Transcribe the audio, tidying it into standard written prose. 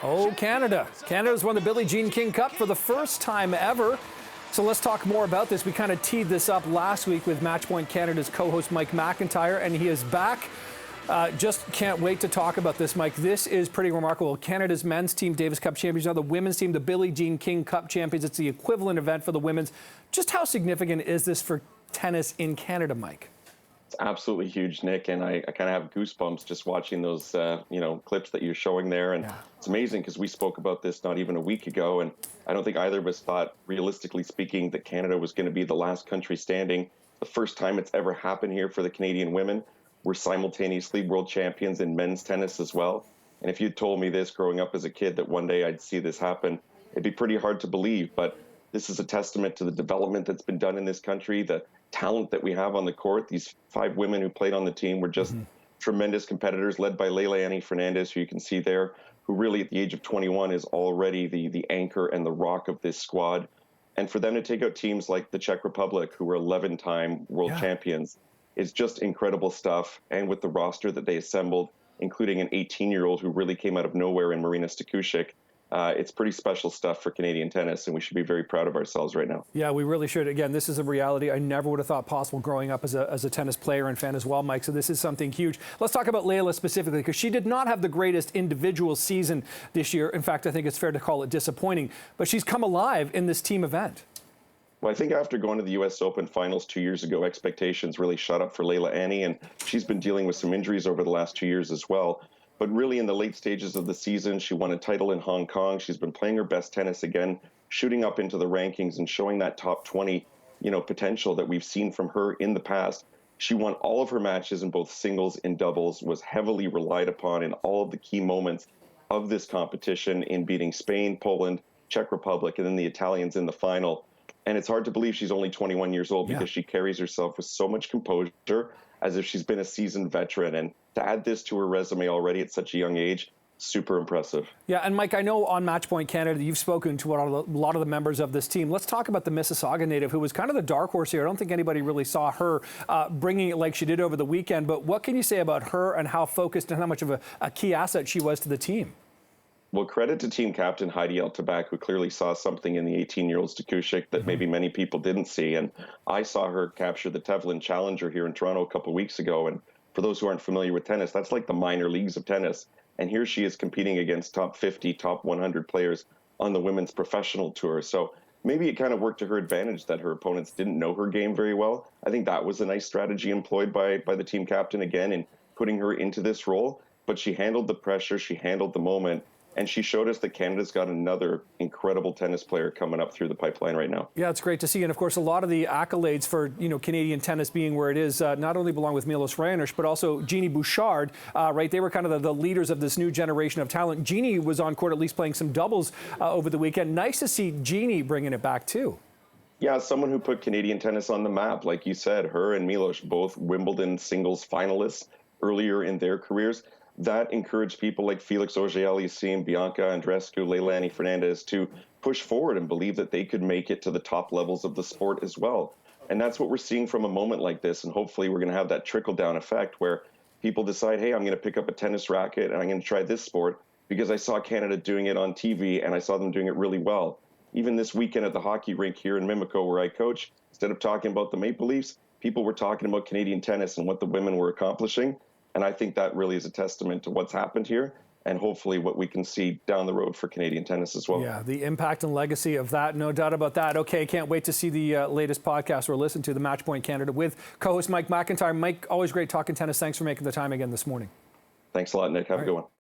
Oh, Canada. Canada's won the Billie Jean King Cup for the first time ever. So let's talk more about this. We kind of teed this up last week with Matchpoint Canada's co-host Mike McIntyre, and he is back. Just can't wait to talk about this, Mike. This is pretty remarkable. Canada's men's team, Davis Cup champions, now the women's team, the Billie Jean King Cup champions. It's the equivalent event for the women's. Just how significant is this for tennis in Canada, Mike? It's absolutely huge, Nick, and I kind of have goosebumps just watching those, clips that you're showing there. And It's amazing because we spoke about this not even a week ago, and I don't think either of us thought, realistically speaking, that Canada was going to be the last country standing. The first time it's ever happened here for the Canadian women. We're simultaneously world champions in men's tennis as well. And if you'd told me this growing up as a kid, that one day I'd see this happen, it'd be pretty hard to believe. But this is a testament to the development that's been done in this country, the talent that we have on the court. These 5 women who played on the team were just tremendous competitors, led by Leylah Fernandez, who you can see there, who really at the age of 21 is already the anchor and the rock of this squad. And for them to take out teams like the Czech Republic, who were 11-time world champions, is just incredible stuff. And with the roster that they assembled, including an 18-year-old who really came out of nowhere in Marina Stakusic, it's pretty special stuff for Canadian tennis, and we should be very proud of ourselves right now. Yeah, we really should. Again, this is a reality I never would have thought possible growing up as a tennis player and fan as well, Mike. So this is something huge. Let's talk about Leylah specifically, because she did not have the greatest individual season this year. In fact, I think it's fair to call it disappointing. But she's come alive in this team event. Well, I think after going to the U.S. Open finals 2 years ago, expectations really shot up for Leylah, and she's been dealing with some injuries over the last 2 years as well. But really in the late stages of the season, she won a title in Hong Kong. She's been playing her best tennis again, shooting up into the rankings and showing that top 20, potential that we've seen from her in the past. She won all of her matches in both singles and doubles, was heavily relied upon in all of the key moments of this competition in beating Spain, Poland, Czech Republic, and then the Italians in the final. And it's hard to believe she's only 21 years old because she carries herself with so much composure, as if she's been a seasoned veteran. And to add this to her resume already at such a young age, super impressive. Yeah, and Mike, I know on Matchpoint Canada, you've spoken to a lot of the members of this team. Let's talk about the Mississauga native, who was kind of the dark horse here. I don't think anybody really saw her bringing it like she did over the weekend. But what can you say about her and how focused and how much of a key asset she was to the team? Well, credit to team captain Heidi Altabak, who clearly saw something in the 18-year-old Stakusic that maybe many people didn't see. And I saw her capture the Tevlin Challenger here in Toronto a couple of weeks ago. And for those who aren't familiar with tennis, that's like the minor leagues of tennis. And here she is competing against top 50, top 100 players on the women's professional tour. So maybe it kind of worked to her advantage that her opponents didn't know her game very well. I think that was a nice strategy employed by the team captain again in putting her into this role. But she handled the pressure, she handled the moment. And she showed us that Canada's got another incredible tennis player coming up through the pipeline right now. Yeah, it's great to see. And of course, a lot of the accolades for Canadian tennis being where it is not only belong with Milos Raonic, but also Jeannie Bouchard. Right, they were kind of the leaders of this new generation of talent. Jeannie was on court at least playing some doubles over the weekend. Nice to see Jeannie bringing it back too. Yeah, someone who put Canadian tennis on the map, like you said. Her and Milos, both Wimbledon singles finalists earlier in their careers. That encouraged people like Felix Auger-Aliassime, Bianca Andreescu, Leylah Fernandez to push forward and believe that they could make it to the top levels of the sport as well. And that's what we're seeing from a moment like this. And hopefully we're going to have that trickle-down effect where people decide, hey, I'm going to pick up a tennis racket and I'm going to try this sport because I saw Canada doing it on TV and I saw them doing it really well. Even this weekend at the hockey rink here in Mimico where I coach, instead of talking about the Maple Leafs, people were talking about Canadian tennis and what the women were accomplishing. And I think that really is a testament to what's happened here and hopefully what we can see down the road for Canadian tennis as well. Yeah, the impact and legacy of that, no doubt about that. Okay, can't wait to see the latest podcast or listen to the Matchpoint Canada with co-host Mike McIntyre. Mike, always great talking tennis. Thanks for making the time again this morning. Thanks a lot, Nick. Have a good one.